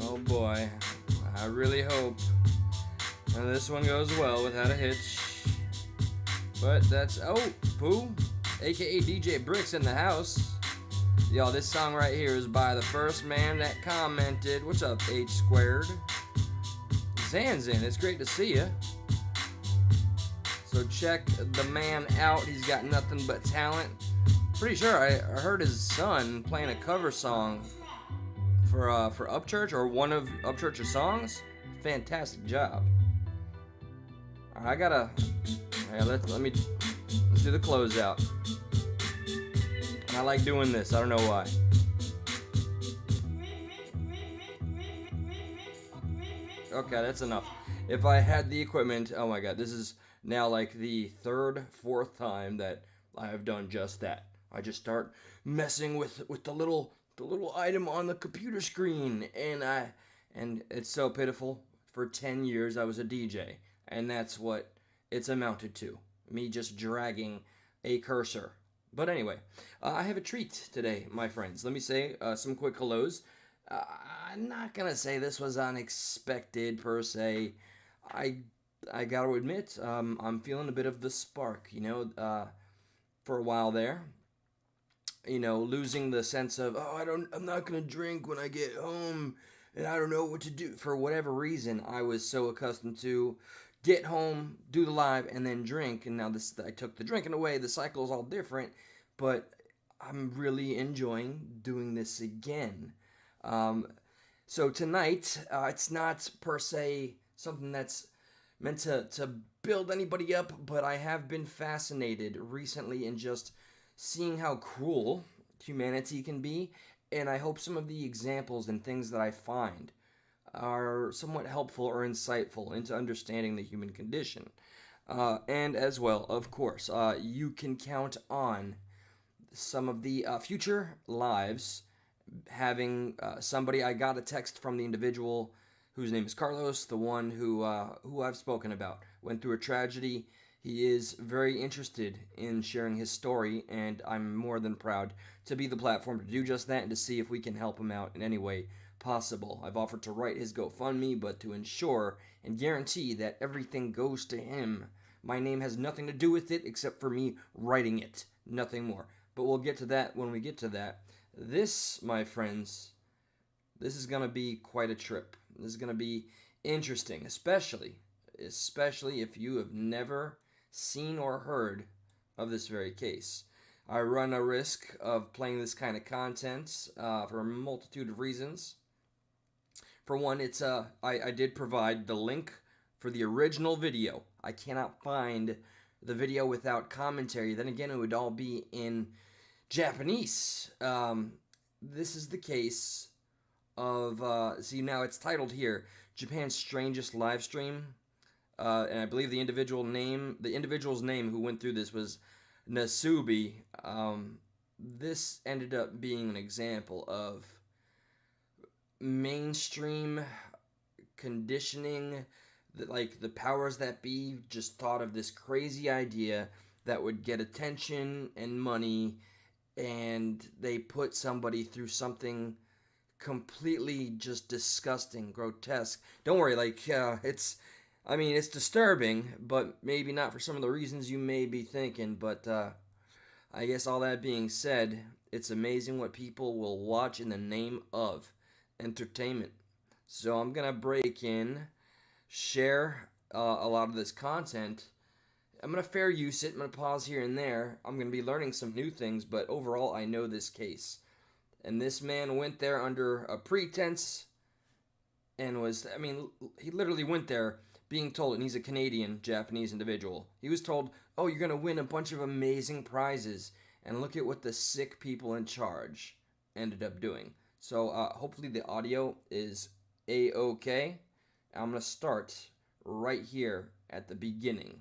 Oh boy, I really hope this one goes well without a hitch. But that's, oh, Pooh, aka DJ Brixx in the house. Y'all, this song right here is by the first man that commented. What's up, H squared? Zan's in, it's great to see you. So check the man out, he's got nothing but talent. Pretty sure I heard his son playing a cover song for Upchurch, or one of Upchurch's songs. Fantastic job. I gotta, let's do the closeout. I like doing this, I don't know why. Okay, that's enough. If I had the equipment, oh my god, this is now like the third, fourth time that I have done just that. I just start messing with the little item on the computer screen, and it's so pitiful. For 10 years I was a DJ, and that's what it's amounted to. Me just dragging a cursor. But anyway, I have a treat today, my friends. Let me say some quick hellos. I'm not gonna say this was unexpected per se. I gotta admit, I'm feeling a bit of the spark, for a while there. Losing the sense of, I'm not gonna drink when I get home, and I don't know what to do. For whatever reason, I was so accustomed to get home, do the live, and then drink. And now I took the drinking away. The cycle is all different, but I'm really enjoying doing this again. So tonight, it's not per se something that's meant to build anybody up, but I have been fascinated recently in just seeing how cruel humanity can be, and I hope some of the examples and things that I find are somewhat helpful or insightful into understanding the human condition. And as well, of course, you can count on some of the future lives having somebody. I got a text from the individual whose name is Carlos, the one who I've spoken about, went through a tragedy. He is very interested in sharing his story, and I'm more than proud to be the platform to do just that and to see if we can help him out in any way possible. I've offered to write his GoFundMe, but to ensure and guarantee that everything goes to him. My name has nothing to do with it except for me writing it, nothing more. But we'll get to that when we get to that. This, my friends, this is going to be quite a trip. This is going to be interesting, especially if you have never seen or heard of this very case. I run a risk of playing this kind of content for a multitude of reasons. For one, I did provide the link for the original video. I cannot find the video without commentary. Then again, it would all be in Japanese. This is the case of, see, now it's titled here, Japan's Strangest Live Stream. And I believe the individual's name who went through this was Nasubi. This ended up being an example of mainstream conditioning, that like the powers that be just thought of this crazy idea that would get attention and money, and they put somebody through something completely just disgusting, grotesque. Don't worry, it's disturbing, but maybe not for some of the reasons you may be thinking. But I guess all that being said, it's amazing what people will watch in the name of entertainment. So I'm going to break in, share a lot of this content. I'm going to fair use it. I'm going to pause here and there. I'm going to be learning some new things, but overall, I know this case. And this man went there under a pretense and he literally went there being told, and he's a Canadian, Japanese individual. He was told, oh, you're going to win a bunch of amazing prizes. And look at what the sick people in charge ended up doing. So hopefully the audio is A-okay. I'm going to start right here at the beginning.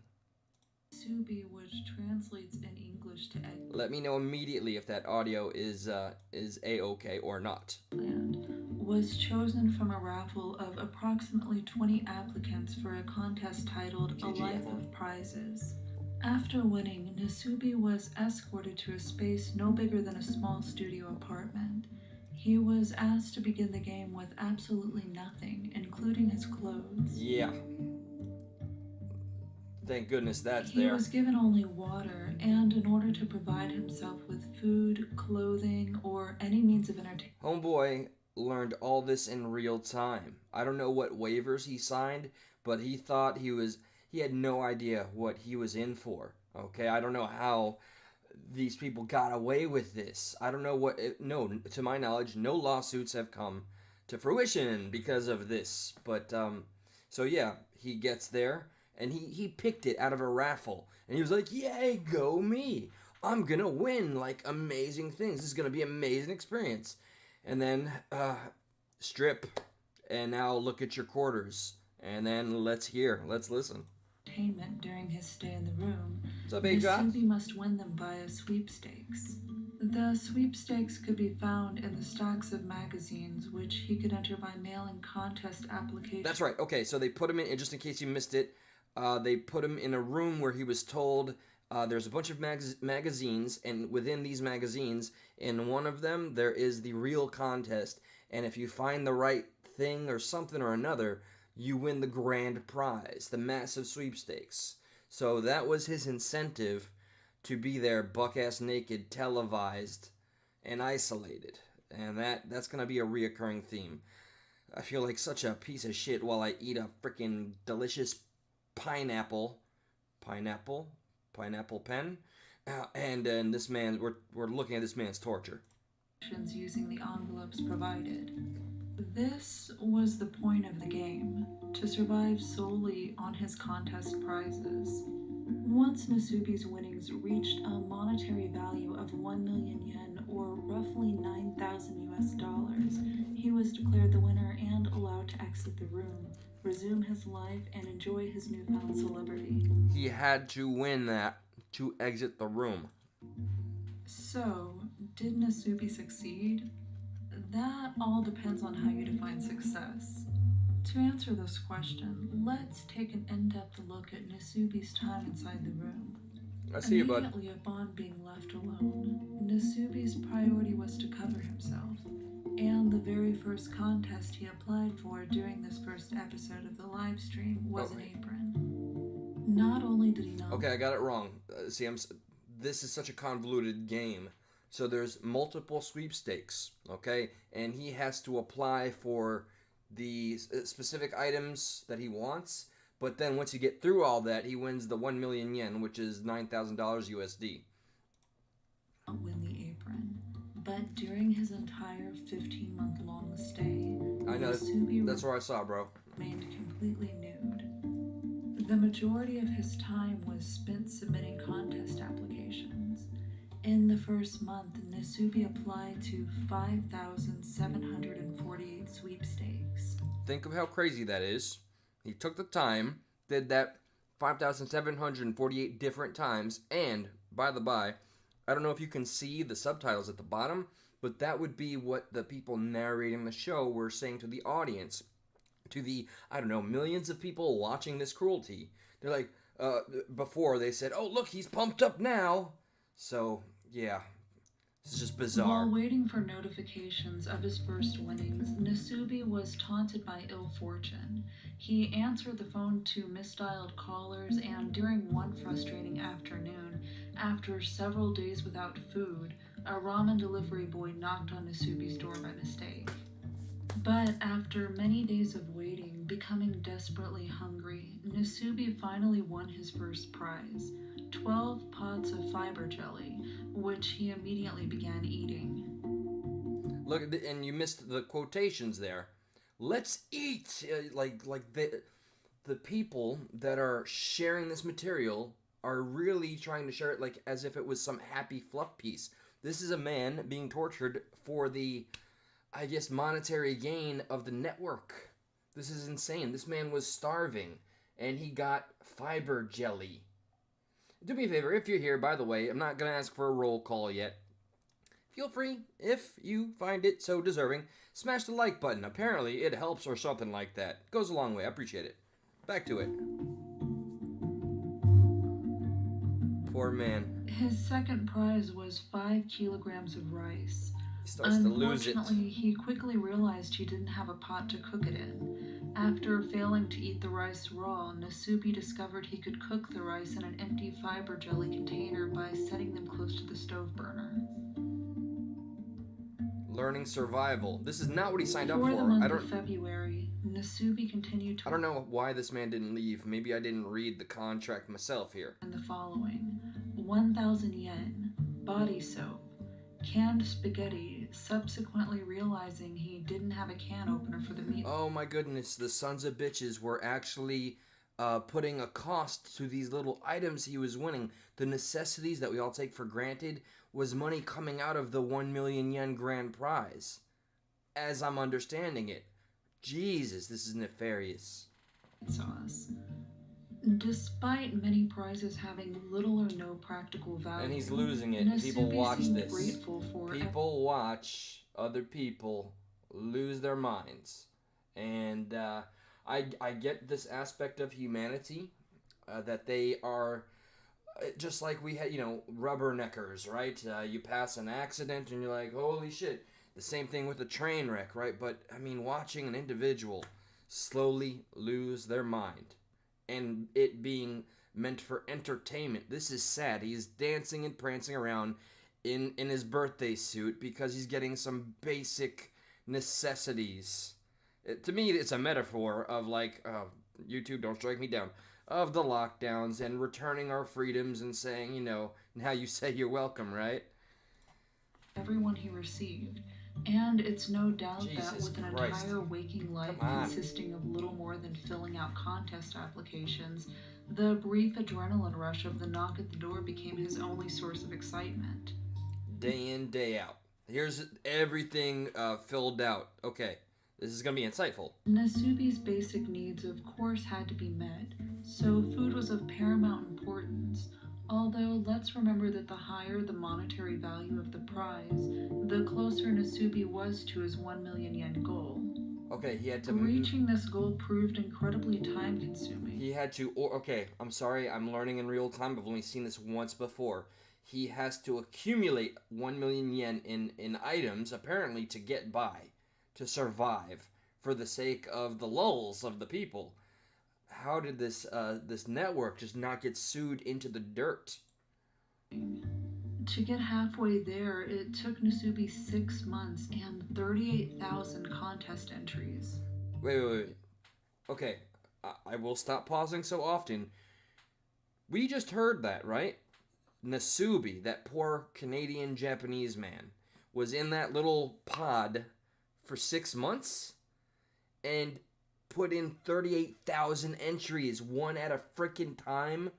Subi, which translates in English to Let me know immediately if that audio is A-okay or not. eggplant, was chosen from a raffle of approximately 20 applicants for a contest titled A GG, Life everyone. of Prizes. After winning, Nasubi was escorted to a space no bigger than a small studio apartment. He was asked to begin the game with absolutely nothing, including his clothes. Yeah. Thank goodness that's He there. was given only water, and in order to provide himself with food, clothing, or any means of entertainment. Homeboy learned all this in real time. I don't know what waivers he signed, but he thought he had no idea what he was in for. Okay, I don't know how these people got away with this. I don't know no, to my knowledge, no lawsuits have come to fruition because of this. But so yeah, he gets there and he picked it out of a raffle and he was like, "Yay, go me. I'm going to win like amazing things. This is going to be an amazing experience." And then strip and now look at your quarters. And then let's listen. During his stay in the room, What's up, Big Nasubi must win them via sweepstakes. The sweepstakes could be found in the stacks of magazines, which he could enter by mailing contest applications. That's right. Okay, so they put him in, just in case you missed it, they put him in a room where he was told there's a bunch of magazines, and within these magazines, in one of them, there is the real contest. And if you find the right thing or something or another, you win the grand prize, the massive sweepstakes. So that was his incentive to be there, buck-ass naked, televised, and isolated. And that's going to be a reoccurring theme. I feel like such a piece of shit while I eat a freaking delicious pineapple pen. And this man, we're looking at this man's torture. Using the envelopes provided. This was the point of the game, to survive solely on his contest prizes. Once Nasubi's winnings reached a monetary value of 1 million yen, or roughly 9,000 US dollars, he was declared the winner and allowed to exit the room, resume his life, and enjoy his newfound celebrity. He had to win that to exit the room. So, did Nasubi succeed? That all depends on how you define success. To answer this question, let's take an in-depth look at Nasubi's time inside the room. I see you, bud. Immediately upon being left alone, Nasubi's priority was to cover himself, and the very first contest he applied for during this first episode of the live stream was an apron. Not only did he not... Okay, I got it wrong. This is such a convoluted game. So there's multiple sweepstakes, okay? And he has to apply for the specific items that he wants. But then once you get through all that, he wins the 1 million yen, which is $9,000 USD. Win the apron. But during his entire 15-month-long stay, I know, that's where I saw, bro. Remained completely nude. The majority of his time was spent submitting contest applications. In the first month, Nasubi applied to 5,748 sweepstakes. Think of how crazy that is. He took the time, did that 5,748 different times, and, by the by, I don't know if you can see the subtitles at the bottom, but that would be what the people narrating the show were saying to the audience. To the, I don't know, millions of people watching this cruelty. They're like, before they said, "Oh, look, he's pumped up now." So, yeah, this is just bizarre. While waiting for notifications of his first winnings, Nasubi was taunted by ill fortune. He answered the phone to misdialed callers, and during one frustrating afternoon, after several days without food, a ramen delivery boy knocked on Nasubi's door by mistake. But after many days of waiting, becoming desperately hungry, Nasubi finally won his first prize, 12 pots of fiber jelly, which he immediately began eating. Look, and you missed the quotations there. Let's eat! Like the people that are sharing this material are really trying to share it like as if it was some happy fluff piece. This is a man being tortured for the, I guess, monetary gain of the network. This is insane. This man was starving, and he got fiber jelly. Do me a favor, if you're here, by the way, I'm not going to ask for a roll call yet. Feel free, if you find it so deserving, smash the like button. Apparently, it helps or something like that. Goes a long way. I appreciate it. Back to it. Poor man. His second prize was 5 kilograms of rice. He starts to lose it. Unfortunately, he quickly realized he didn't have a pot to cook it in. After failing to eat the rice raw, Nasubi discovered he could cook the rice in an empty fiber jelly container by setting them close to the stove burner. Learning survival. This is not what he signed up For for. the month of February, Nasubi continued to... I don't know why this man didn't leave. Maybe I didn't read the contract myself here. And the following: 1,000 yen, body soap, canned spaghetti, subsequently realizing he didn't have a can opener for the meat. Oh my goodness, the sons of bitches were actually putting a cost to these little items he was winning. The necessities that we all take for granted was money coming out of the 1 million yen grand prize, as I'm understanding it. Jesus, this is nefarious. Sauce. Despite many prizes having little or no practical value, And he's losing it. Nasubi People watch seemed this. grateful for People watch other people lose their minds. And I get this aspect of humanity, that they are just like we had, rubberneckers, right? You pass an accident and you're like, holy shit. The same thing with a train wreck, right? But, I mean, watching an individual slowly lose their mind and it being meant for entertainment. This is sad. He's dancing and prancing around in his birthday suit because he's getting some basic necessities. To me, it's a metaphor of like, YouTube, don't strike me down, of the lockdowns and returning our freedoms and saying, now you say you're welcome, right? everyone he received. And it's no doubt that Jesus with an Christ. entire waking life Come on. consisting of little more than filling out contest applications, the brief adrenaline rush of the knock at the door became his only source of excitement. Day in, day out. Here's everything filled out. Okay, this is going to be insightful. Nasubi's basic needs, of course, had to be met, so food was of paramount importance. Although, let's remember that the higher the monetary value of the prize, the closer Nasubi was to his 1 million yen goal. Okay, he had to... Reaching this goal proved incredibly time-consuming. He had to... Okay, I'm sorry, I'm learning in real time. I've only seen this once before. He has to accumulate 1 million yen in items, apparently, to get by, to survive, for the sake of the lulls of the people. How did this network just not get sued into the dirt? To get halfway there, it took Nasubi 6 months and 38,000 contest entries. Wait. Okay, I will stop pausing so often. We just heard that, right? Nasubi, that poor Canadian-Japanese man, was in that little pod for 6 months and put in 38,000 entries, one at a freaking time.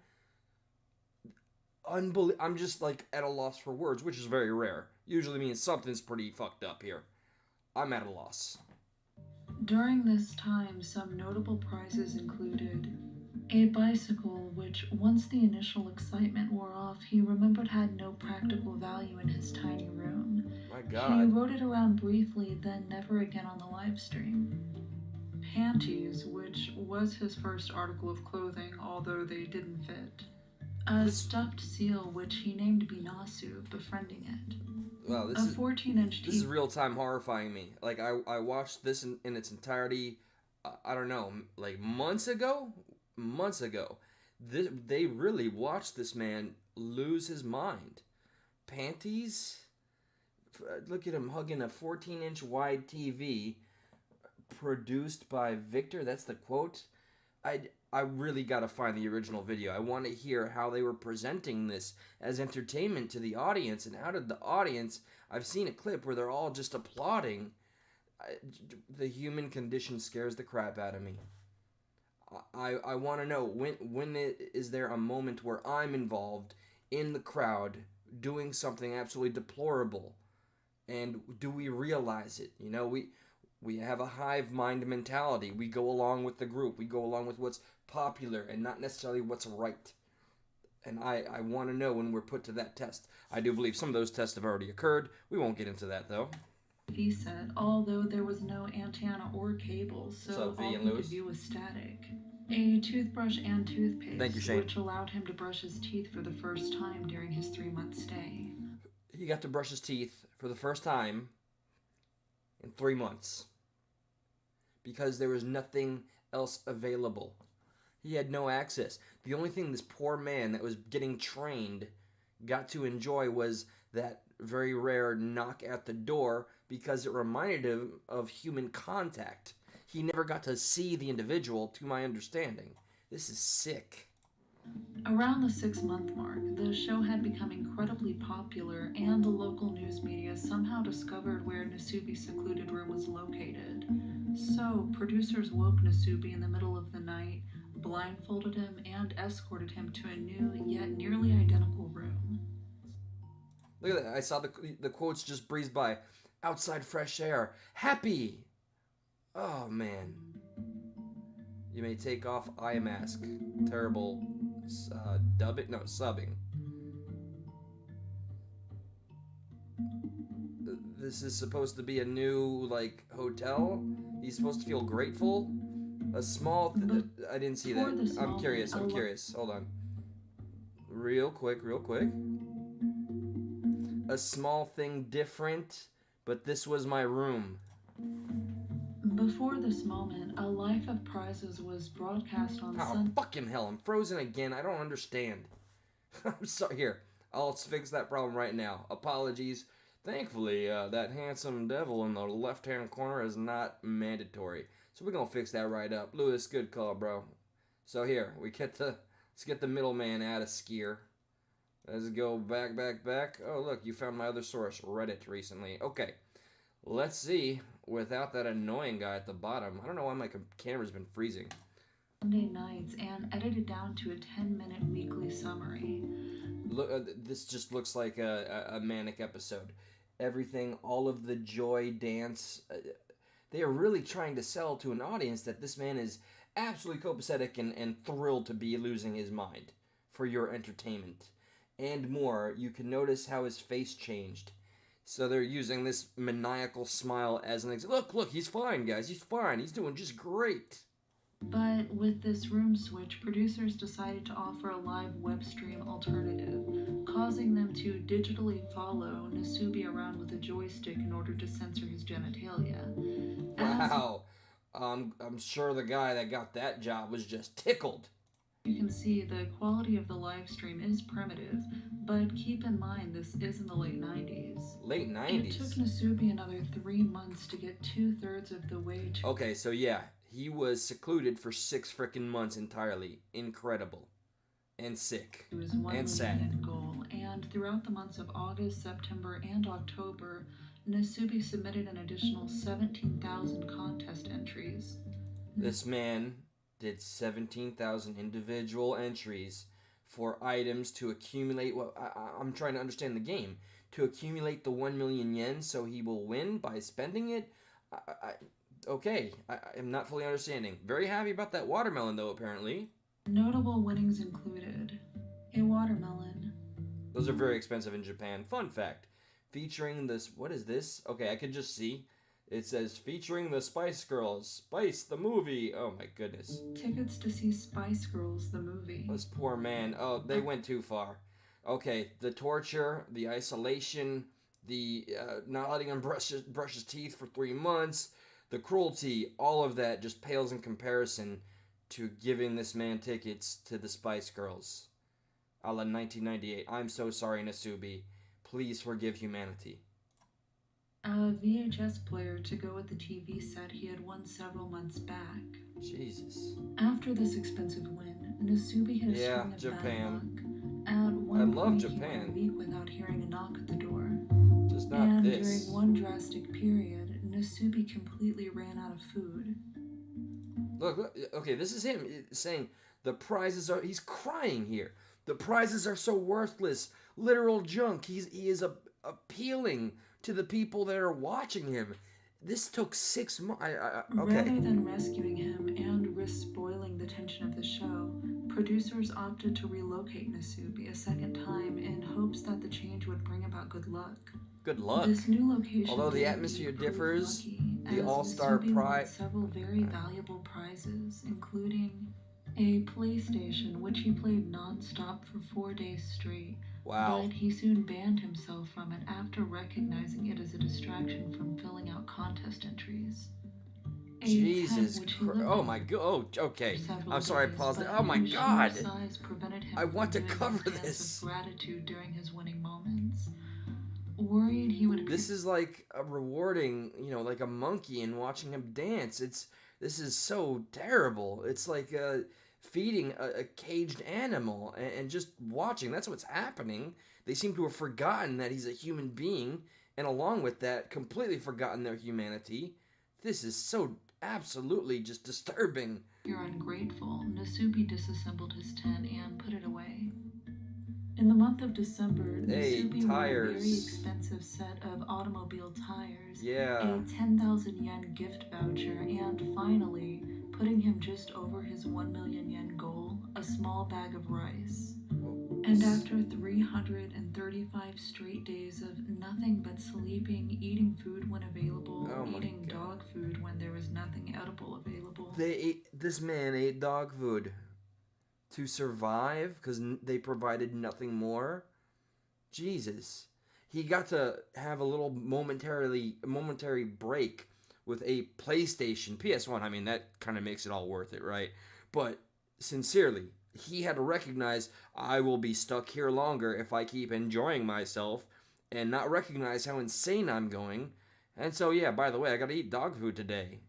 I'm just like at a loss for words, which is very rare. Usually means something's pretty fucked up here. I'm at a loss. During this time, some notable prizes included a bicycle, which once the initial excitement wore off, he remembered had no practical value in his tiny room. My He God. rode it around briefly, then never again on the live stream. Panties, which was his first article of clothing, although they didn't fit. A stuffed seal, which he named Binasu, befriending it. Wow, A 14-inch this is real time horrifying me. Like I watched this in its entirety. I don't know, like months ago. They really watched this man lose his mind. Panties. Look at him hugging a 14-inch wide TV. Produced by Victor. That's the quote. I really gotta find the original video. I want to hear how they were presenting this as entertainment to the audience, and how did the audience... I've seen a clip where they're all just applauding. The human condition scares the crap out of me. I want to know, when is there a moment where I'm involved in the crowd doing something absolutely deplorable? And do we realize it? You know, we have a hive mind mentality. We go along with the group. We go along with what's popular and not necessarily what's right. And I want to know when we're put to that test. I do believe some of those tests have already occurred. We won't get into that, though. TV set, although there was no antenna or cable, What's so up, V all and he could Lewis? view was static. A toothbrush and toothpaste, Thank you, Shane. which allowed him to brush his teeth for the first time during his 3-month stay. He got to brush his teeth for the first time in 3 months because there was nothing else available. He had no access. The only thing this poor man that was getting trained got to enjoy was that very rare knock at the door because it reminded him of human contact. He never got to see the individual, to my understanding. This is sick. Around the 6-month mark, the show had become incredibly popular, and the local news media somehow discovered where Nasubi's secluded room was located. So, producers woke Nasubi in the middle of the night, blindfolded him, and escorted him to a new, yet nearly identical room. Look at that. I saw the quotes just breeze by. Outside fresh air. Happy. Oh, man. You may take off eye mask. Terrible dubbing? No, subbing. This is supposed to be a new, like, hotel? He's supposed to feel grateful? A small... I didn't see that. I'm curious. Hold on. Real quick. A small thing different, but this was my room. Before this moment, A Life of Prizes was broadcast on Oh, fucking hell, I'm frozen again. I don't understand. I'm sorry. Here, I'll fix that problem right now. Apologies. Thankfully, that handsome devil in the left-hand corner is not mandatory. So we're gonna fix that right up. Lewis, good call, bro. So here, let's get the middleman out of skier. Let's go back. Oh, look, you found my other source, Reddit, recently. Okay, let's see. Without that annoying guy at the bottom. I don't know why my camera's been freezing. Monday nights and edited down to a 10-minute weekly summary. Look, this just looks like a manic episode. Everything, all of the joy, dance. They are really trying to sell to an audience that this man is absolutely copacetic and thrilled to be losing his mind for your entertainment. And more, you can notice how his face changed. So they're using this maniacal smile as an example. Look, he's fine, guys. He's fine. He's doing just great. But with this room switch, producers decided to offer a live web stream alternative, causing them to digitally follow Nasubi around with a joystick in order to censor his genitalia. Wow. I'm sure the guy that got that job was just tickled. You can see the quality of the live stream is primitive, but keep in mind this is in the late 90s. Late 90s? It took Nasubi another 3 months to get 2/3 of the way to... Okay, so yeah, he was secluded for 6 frickin' months entirely. Incredible. And sick. To his 1 and million sad. goal, and throughout the months of August, September, and October, Nasubi submitted an additional 17,000 contest entries. This man did 17,000 individual entries for items to accumulate. Well, I'm trying to understand the game. To accumulate the 1 million yen so he will win by spending it? Okay, I'm not fully understanding. Very happy about that watermelon, though, apparently. Notable winnings included a watermelon. Those are very expensive in Japan. Fun fact. Featuring this... What is this? Okay, I can just see. It says, featuring the Spice Girls. Spice, the movie. Oh, my goodness. Tickets to see Spice Girls, the movie. This poor man. Oh, they went too far. Okay, the torture, the isolation, the not letting him brush his teeth for 3 months, the cruelty, all of that just pales in comparison to giving this man tickets to the Spice Girls. A la 1998. I'm so sorry, Nasubi. Please forgive humanity. A VHS player to go with the TV set he had won several months back. Jesus. After this expensive win, Nasubi hit a string of Japan. bad luck. At one I love point, Japan. he went a week without hearing a knock at the door. Just not and this. during one drastic period, Nasubi completely ran out of food. Look, okay, this is him saying the prizes are... He's crying here. The prizes are so worthless. Literal junk. He is appealing to the people that are watching him. This took 6 months. Okay. Rather than rescuing him and risk spoiling the tension of the show, Producers opted to relocate Nasubi a second time in hopes that the change would bring about good luck. Good luck. This new location Although the did atmosphere indeed prove differs, lucky, the as All-Star Nasubi won Pride. several very valuable prizes, including a PlayStation, which he played non-stop for 4 days straight. Wow. But he soon banned himself from it after recognizing it as a distraction from filling out contest entries. Jesus Christ. Oh my god. Oh, okay. I'm sorry, I paused it. Oh my god. I want to cover this. Gratitude during his winning moments. Worried he would. This is like a rewarding, like a monkey and watching him dance. This is so terrible. It's like feeding a caged animal and just watching. That's what's happening. They seem to have forgotten that he's a human being, and along with that, completely forgotten their humanity. This is so absolutely just disturbing. You're ungrateful. Nasubi disassembled his tent and put it away. In the month of December, Nasubi won a very expensive set of automobile tires, a 10,000 yen gift voucher, and finally, putting him just over his 1 million yen goal, a small bag of rice. And after 335 straight days of nothing but sleeping, eating food when available, eating dog food when there was nothing edible available. This man ate dog food to survive because they provided nothing more. Jesus. He got to have a little momentary break with a PlayStation, PS1. I mean, that kind of makes it all worth it, right? But sincerely, he had to recognize, I will be stuck here longer if I keep enjoying myself and not recognize how insane I'm going. And so, yeah, by the way, I gotta eat dog food today.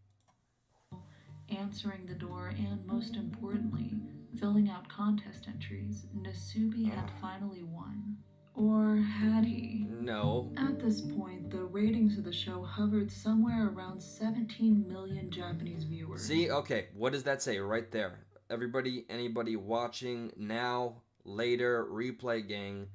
Answering the door and, most importantly, filling out contest entries, Nasubi had finally won. Or had he? No. At this point, the ratings of the show hovered somewhere around 17 million Japanese viewers. See, okay, what does that say right there? Everybody, anybody watching now, later, replay gang,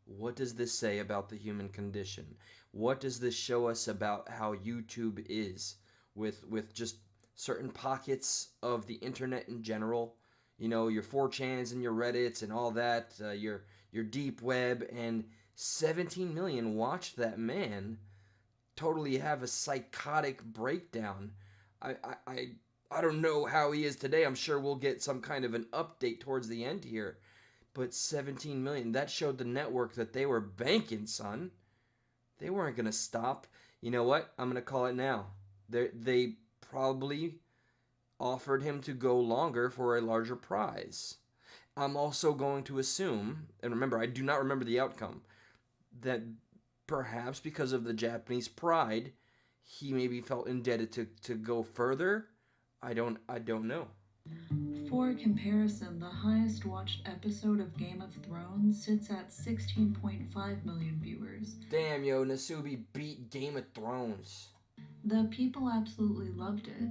what does this say about the human condition? What does this show us about how YouTube is with just certain pockets of the internet in general? You know, your 4chans and your Reddits and all that, your deep web, and 17 million watched that man totally have a psychotic breakdown. I don't know how he is today. I'm sure we'll get some kind of an update towards the end here. But 17 million, that showed the network that they were banking, son. They weren't going to stop. You know what? I'm going to call it now. They probably offered him to go longer for a larger prize. I'm also going to assume, and remember, I do not remember the outcome, that perhaps because of the Japanese pride, he maybe felt indebted to go further. I don't know. For comparison, the highest watched episode of Game of Thrones sits at 16.5 million viewers. Damn, yo, Nasubi beat Game of Thrones. The people absolutely loved it,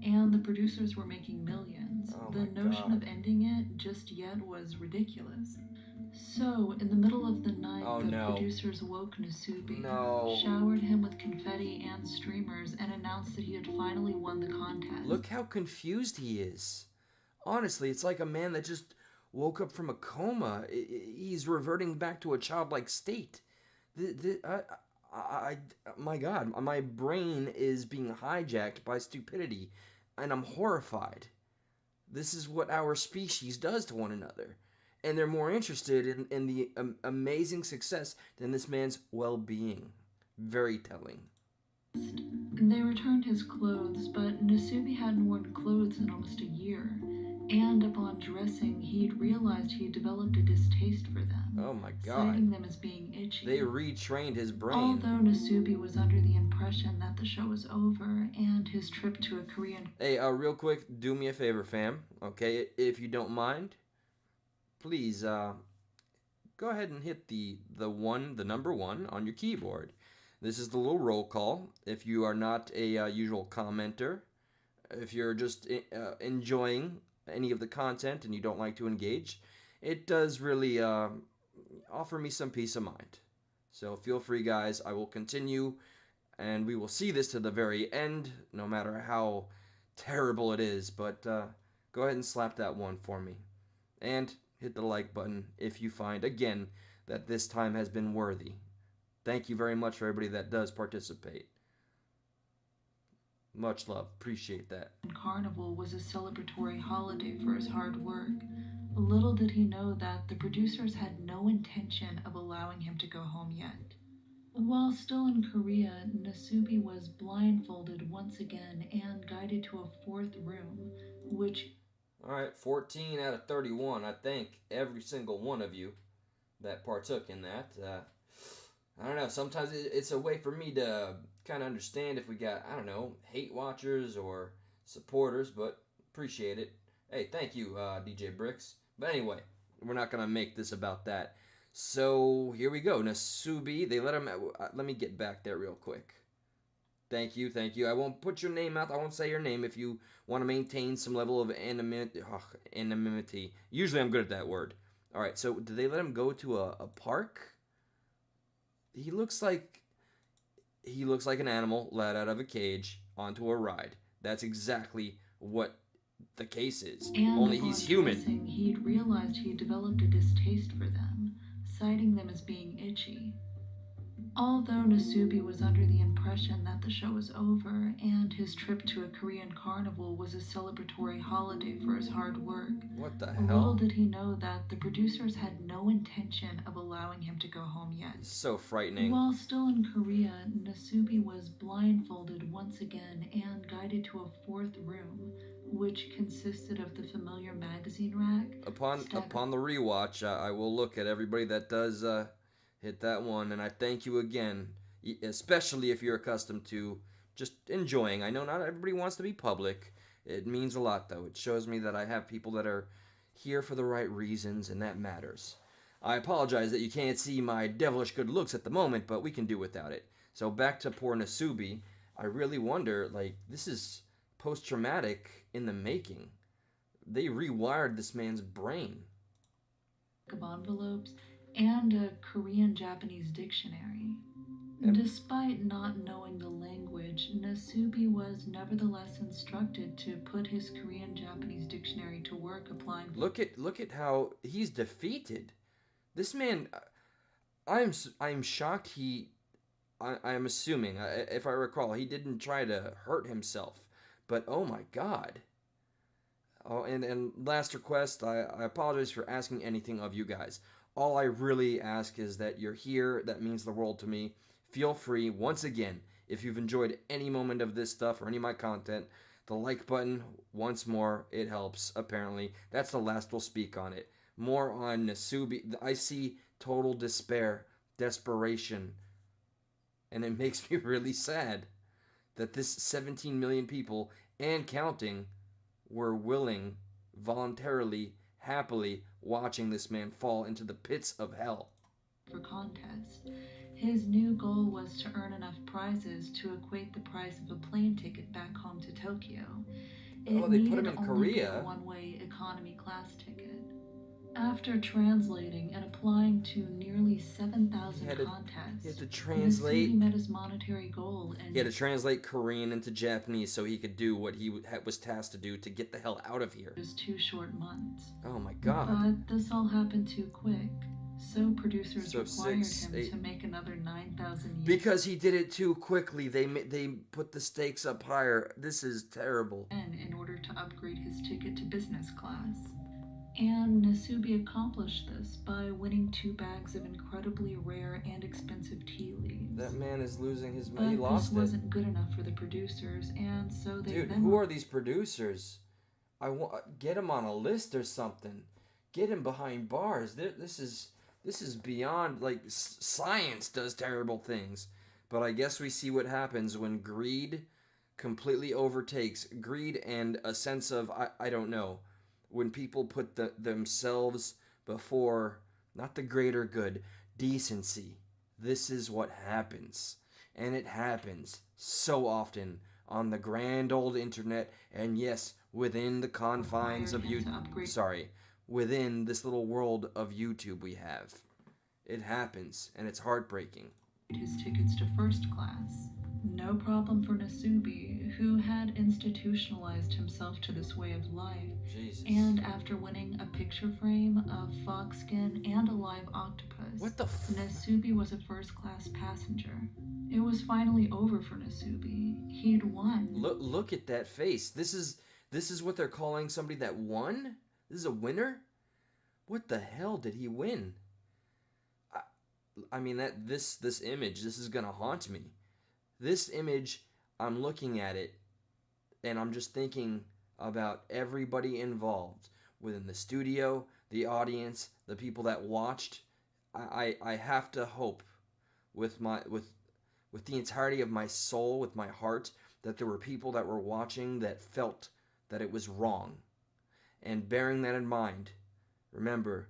and the producers were making millions. The notion of ending it just yet was ridiculous. So, in the middle of the night, producers woke Nasubi, showered him with confetti and streamers, and announced that he had finally won the contest. Look how confused he is. Honestly, it's like a man that just woke up from a coma. He's reverting back to a childlike state. My God, my brain is being hijacked by stupidity, and I'm horrified. This is what our species does to one another. And they're more interested in the amazing success than this man's well-being. Very telling. They returned his clothes, but Nasubi hadn't worn clothes in almost a year. And upon dressing, he'd realized he'd developed a distaste for them. Oh my God. Citing them as being itchy. They retrained his brain. Although Nasubi was under the impression that the show was over and his trip to a Korean... Hey, real quick, do me a favor, fam. Okay, if you don't mind, please, go ahead and hit the number 1 on your keyboard. This is the little roll call. If you are not a usual commenter, if you're just enjoying any of the content and you don't like to engage, it does really offer me some peace of mind. So feel free, guys. I will continue, and we will see this to the very end, no matter how terrible it is. But go ahead and slap that 1 for me. And hit the like button if you find, again, that this time has been worthy. Thank you very much for everybody that does participate. Much love. Appreciate that. Carnival was a celebratory holiday for his hard work. Little did he know that the producers had no intention of allowing him to go home yet. While still in Korea, Nasubi was blindfolded once again and guided to a fourth room, which... Alright, 14 out of 31. I thank every single one of you that partook in that. I don't know, sometimes it's a way for me to kind of understand if we got, I don't know, hate watchers or supporters, but appreciate it. Hey, thank you, DJ Brixx. But anyway, we're not going to make this about that. So, here we go. Nasubi, they let him, let me get back there real quick. Thank you, thank you. I won't put your name out. I won't say your name if you want to maintain some level of anonymity. Usually I'm good at that word. Alright, so did they let him go to a park? He looks like an animal let out of a cage onto a ride. That's exactly what the case is. And only he's human. He'd realized he developed a distaste for them, citing them as being itchy. Although Nasubi was under the impression that the show was over and his trip to a Korean carnival was a celebratory holiday for his hard work, what the hell? Little did he know that the producers had no intention of allowing him to go home yet. So frightening. While still in Korea, Nasubi was blindfolded once again and guided to a fourth room, which consisted of the familiar magazine rack. Upon the rewatch, I will look at everybody that does hit that one, and I thank you again, especially if you're accustomed to just enjoying. I know not everybody wants to be public. It means a lot, though. It shows me that I have people that are here for the right reasons, and that matters. I apologize that you can't see my devilish good looks at the moment, but we can do without it. So back to poor Nasubi. I really wonder, like, this is post-traumatic in the making. They rewired this man's brain. Of envelopes and a Korean-Japanese dictionary. Despite not knowing the language, Nasubi was nevertheless instructed to put his Korean-Japanese dictionary to work applying... Look at how he's defeated. This man, I'm shocked I'm assuming, if I recall, he didn't try to hurt himself. But oh my god. Oh, and last request, I apologize for asking anything of you guys. All I really ask is that you're here. That means the world to me. Feel free, once again, if you've enjoyed any moment of this stuff or any of my content, the like button, once more, it helps, apparently. That's the last we'll speak on it. More on Nasubi. I see total despair, desperation, and it makes me really sad that this 17 million people, and counting, were willing, voluntarily, happily, watching this man fall into the pits of hell. For contest. His new goal was to earn enough prizes to equate the price of a plane ticket back home to Tokyo. They put him in Korea. A one-way economy class ticket. After translating and applying to nearly 7,000 contests, he had to translate. He met his monetary goal, and he had to translate Korean into Japanese so he could do what he was tasked to do to get the hell out of here. Just 2 short months. Oh my god! But this all happened too quick, so producers required him to make another 9,000 years. Because he did it too quickly. They put the stakes up higher. This is terrible. In order to upgrade his ticket to business class. And Nasubi accomplished this by winning 2 bags of incredibly rare and expensive tea leaves. That man is losing his money. He lost it. This wasn't good enough for the producers, and so they... Dude, who are these producers? Get him on a list or something. Get him behind bars. This is beyond, like, science does terrible things. But I guess we see what happens when greed completely overtakes. Greed and a sense of, I don't know, when people put themselves before, not the greater good, decency. This is what happens. And it happens so often on the grand old internet, and yes, within the confines of YouTube. Sorry, within this little world of YouTube we have. It happens, and it's heartbreaking. his tickets to first class. No problem for Nasubi, who had institutionalized himself to this way of life, Jesus. and after winning a picture frame, a fox skin, and a live octopus, What the Nasubi was a first-class passenger. It was finally over for Nasubi. He'd won. Look at that face. This is what they're calling somebody that won? This is a winner? What the hell did he win? I mean, this image, this is gonna haunt me. This image, I'm looking at it, and I'm just thinking about everybody involved within the studio, the audience, the people that watched. I have to hope with the entirety of my soul, with my heart, that there were people that were watching that felt that it was wrong. And bearing that in mind, remember,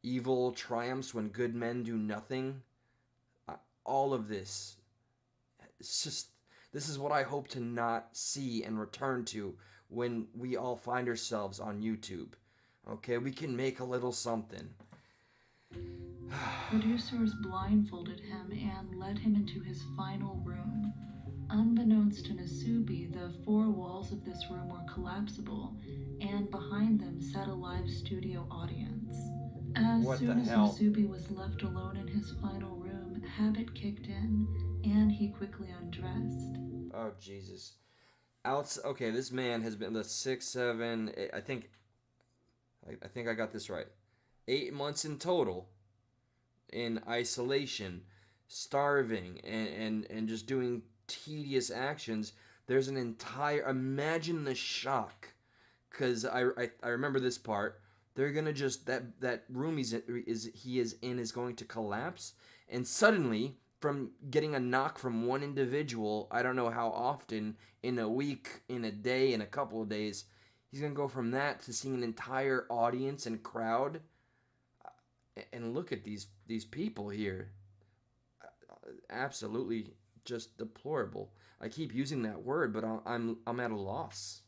evil triumphs when good men do nothing. All of this, it's just, this is what I hope to not see and return to when we all find ourselves on YouTube. Okay, we can make a little something. Producers blindfolded him and led him into his final room. Unbeknownst to Nasubi, the four walls of this room were collapsible, and behind them sat a live studio audience. As soon as Nasubi was left alone in his final room, habit kicked in, and he quickly undressed. Oh, Jesus. Okay, this man has been the 6, 7, I think I got this right. 8 months in total in isolation, starving, and just doing tedious actions. There's an entire, imagine the shock, because I remember this part. They're gonna just, that room he is in is going to collapse, and suddenly, from getting a knock from one individual, I don't know how often, in a week, in a day, in a couple of days, he's gonna go from that to seeing an entire audience and crowd. And look at these people here. Absolutely just deplorable. I keep using that word, but I'm at a loss.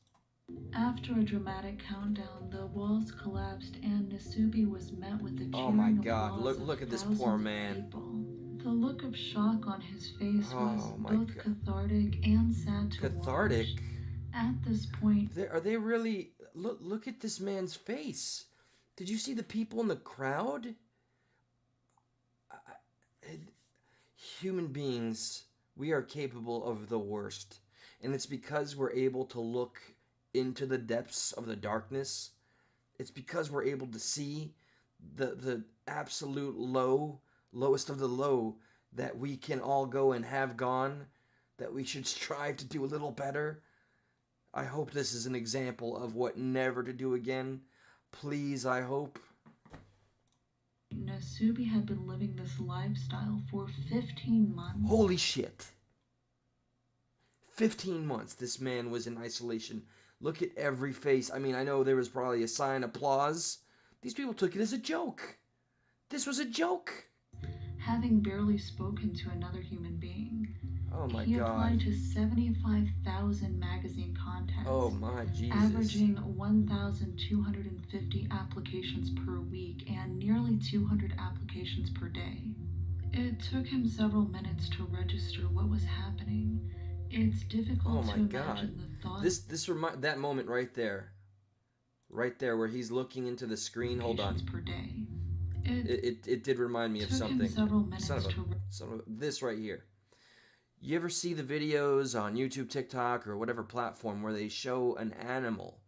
After a dramatic countdown, the walls collapsed and Nasubi was met with the cheering Oh my God! applause Look of at this thousands poor of man. people. The look of shock on his face was both God. cathartic and sad to Cathartic? watch. At this point, Are they really? Look at this man's face. Did you see the people in the crowd? Human beings, we are capable of the worst. And it's because we're able to look into the depths of the darkness. It's because we're able to see the absolute lowest of the low, that we can all go and have gone, that we should strive to do a little better. I hope this is an example of what never to do again. Please, I hope. Nasubi had been living this lifestyle for 15 months. Holy shit. 15 months this man was in isolation. Look at every face. I mean, I know there was probably a sign, applause. These people took it as a joke. This was a joke. Having barely spoken to another human being. Oh my he God. applied to 75,000 magazine contests. Oh my Jesus. Averaging 1,250 applications per week and nearly 200 applications per day. It took him several minutes to register what was happening. It's difficult to imagine the thoughts. That moment right there where he's looking into the screen. Hold on. Per day. It did remind me of something. Several minutes this right here. You ever see the videos on YouTube, TikTok, or whatever platform where they show an animal,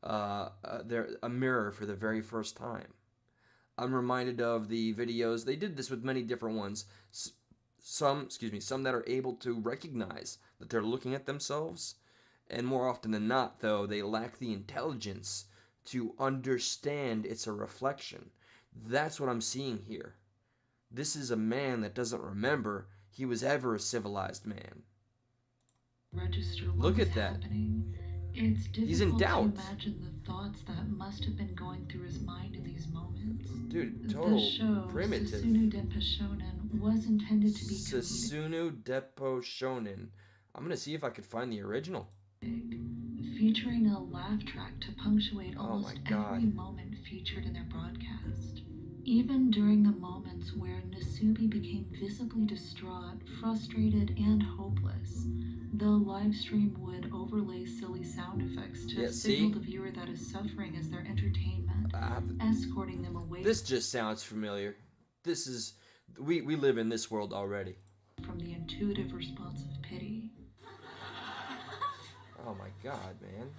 a mirror for the very first time? I'm reminded of the videos. They did this with many different ones. Some that are able to recognize that they're looking at themselves, and more often than not, though, they lack the intelligence to understand it's a reflection. That's what I'm seeing here. This is a man that doesn't remember he was ever a civilized man. Look at that. It's difficult He's in doubt. to imagine the thoughts that must have been going through his mind in these moments. Dude, total the show, primitive. Susunu Denpa Shonen, was intended to be Susunu Denpa Shonen. I'm gonna see if I could find the original. Featuring a laugh track to punctuate almost every moment featured in their broadcast. Even during the moments where Nasubi became visibly distraught, frustrated, and hopeless, the live stream would overlay silly sound effects to Yeah, signal see? the viewer that is suffering as their entertainment, escorting them away This just sounds familiar. This is... We live in this world already. from the intuitive response of pity. Oh my god, man.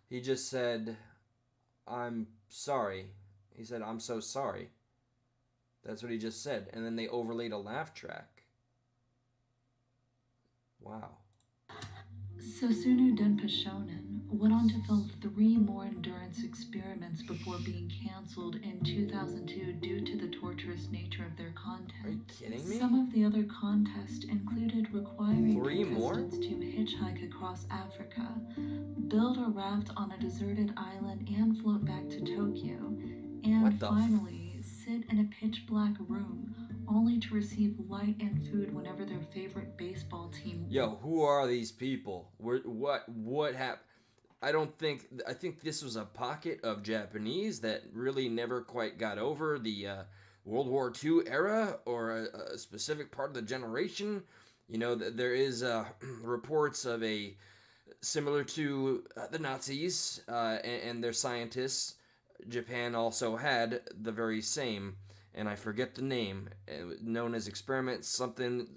He just said, I'm sorry. He said, I'm so sorry. That's what he just said. And then they overlaid a laugh track. Wow. Sosunu Denpa Shonen went on to film 3 more endurance experiments before being cancelled in 2002 due to the torturous nature of their content. Are you kidding me? Some of the other contests included requiring 3 more? contestants to hitchhike across Africa, build a raft on a deserted island and float back to Tokyo, and What the finally sit in a pitch-black room only to receive light and food whenever their favorite baseball team. Yo, who are these people? What happened? I think this was a pocket of Japanese that really never quite got over the World War II era, or a specific part of the generation. You know, there is reports of a similar to the Nazis and their scientists. Japan also had the very same, and I forget the name, known as experiment something.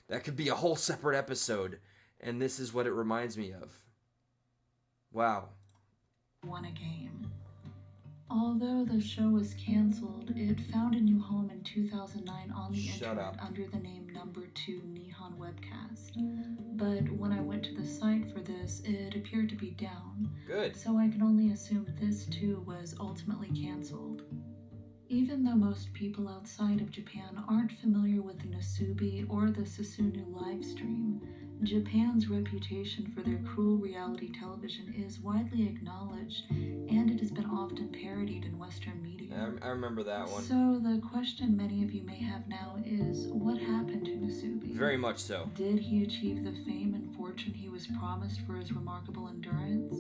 That could be a whole separate episode, and this is what it reminds me of. Wow. Won a game. Although the show was cancelled, it found a new home in 2009 on the internet under the name Number 2 Nihon Webcast. But when I went to the site for this, it appeared to be down. Good. So I can only assume this too was ultimately cancelled. Even though most people outside of Japan aren't familiar with Nasubi or the Sosunu livestream, Japan's reputation for their cruel reality television is widely acknowledged, and it has been often parodied in Western media. I remember that one. So the question many of you may have now is, what happened to Nasubi? Very much so. Did he achieve the fame and fortune he was promised for his remarkable endurance?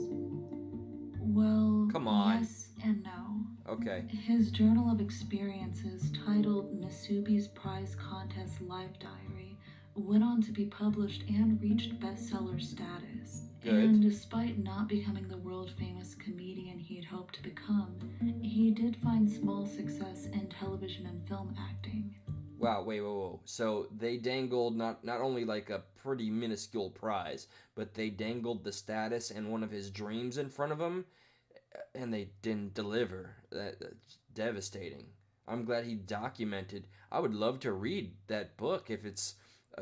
Well, come on. Yes and no. Okay. His journal of experiences, titled Nasubi's Prize Contest Life Diary, went on to be published and reached bestseller status. Good. And despite not becoming the world-famous comedian he had hoped to become, he did find small success in television and film acting. Wow, whoa. So they dangled not only like a pretty minuscule prize, but they dangled the status and one of his dreams in front of him, and they didn't deliver. That's devastating. I'm glad he documented. I would love to read that book if it's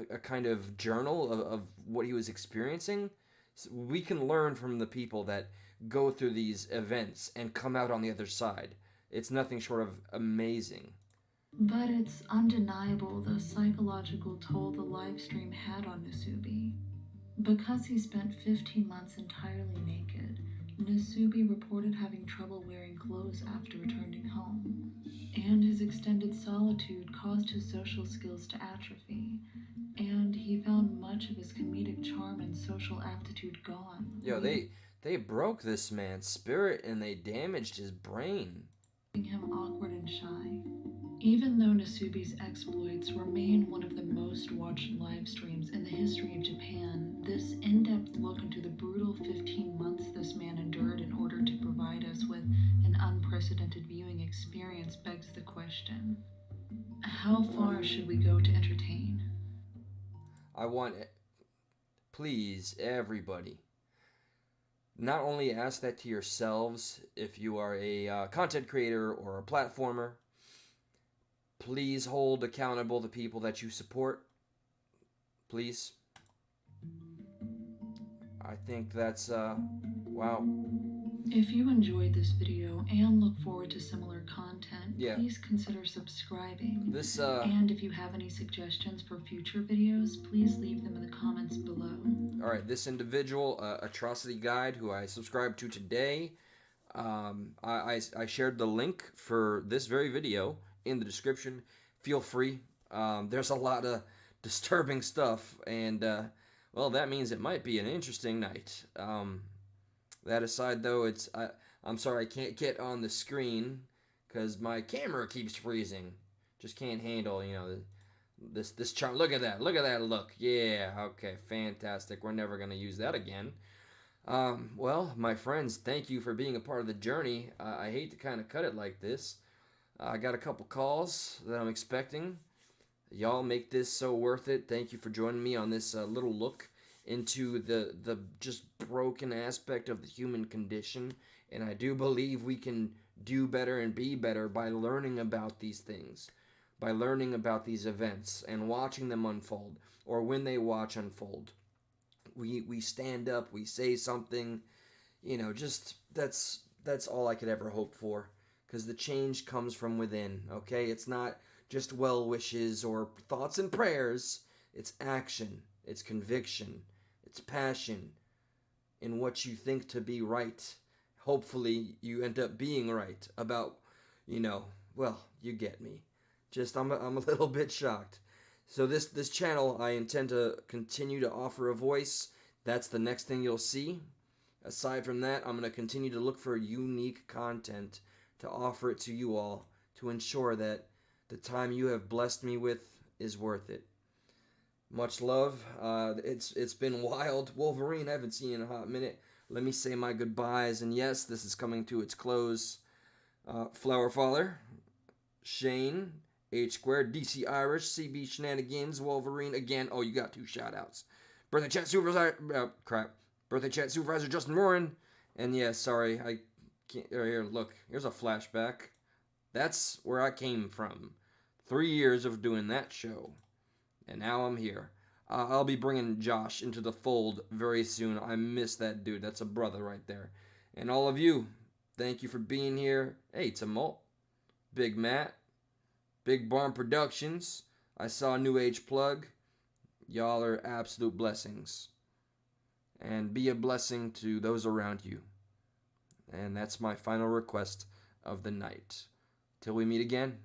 a kind of journal of what he was experiencing. So we can learn from the people that go through these events and come out on the other side. It's nothing short of amazing. But it's undeniable the psychological toll the live stream had on Nasubi. Because he spent 15 months entirely naked, Nasubi reported having trouble wearing clothes after returning home, and his extended solitude caused his social skills to atrophy, and he found much of his comedic charm and social aptitude gone. Yo, they broke this man's spirit and they damaged his brain. Making him awkward and shy. Even though Nasubi's exploits remain one of the most watched live streams in the history of Japan, this in-depth look into the brutal 15 months this man endured in order to provide us with an unprecedented viewing experience begs the question, how far should we go to entertain? I want, please, everybody, not only ask that to yourselves if you are a content creator or a platformer. Please hold accountable the people that you support. Please. I think that's, wow. If you enjoyed this video and look forward to similar content, please consider subscribing. And if you have any suggestions for future videos, please leave them in the comments below. Alright, this individual, Atrocity Guide, who I subscribed to today, I shared the link for this very video in the description. Feel free. There's a lot of disturbing stuff, and well, that means it might be an interesting night. That aside, though, I'm sorry I can't get on the screen because my camera keeps freezing. Just can't handle, this chart. Look at that. Look at that look. Yeah. Okay. Fantastic. We're never gonna use that again. Well, my friends, thank you for being a part of the journey. I hate to kind of cut it like this. I got a couple calls that I'm expecting. Y'all make this so worth it. Thank you for joining me on this little look into the just broken aspect of the human condition. And I do believe we can do better and be better by learning about these things, by learning about these events and watching them unfold, or when they watch unfold. We stand up, we say something, just that's all I could ever hope for, because the change comes from within. Okay, it's not just well wishes or thoughts and prayers. It's action, it's conviction, it's passion in what you think to be right. Hopefully you end up being right about, well, you get me. Just I'm a little bit shocked. So this channel, I intend to continue to offer a voice. That's the next thing you'll see. Aside from that, I'm going to continue to look for unique content to offer it to you all, to ensure that the time you have blessed me with is worth it. Much love. It's been wild. Wolverine, I haven't seen you in a hot minute. Let me say my goodbyes. And yes, this is coming to its close. Flower Father, Shane, H Squared, DC Irish, CB Shenanigans, Wolverine again. Oh, you got 2 shout outs. Birthday Chat Supervisor, Birthday Chat Supervisor Justin Morin. And yeah, sorry, I can't. Here, look, here's a flashback. That's where I came from. 3 years of doing that show. And now I'm here. I'll be bringing Josh into the fold very soon. I miss that dude. That's a brother right there. And all of you, thank you for being here. Hey, Tumult, Big Matt, Big Barn Productions. I saw a New Age plug. Y'all are absolute blessings. And be a blessing to those around you. And that's my final request of the night. Till we meet again.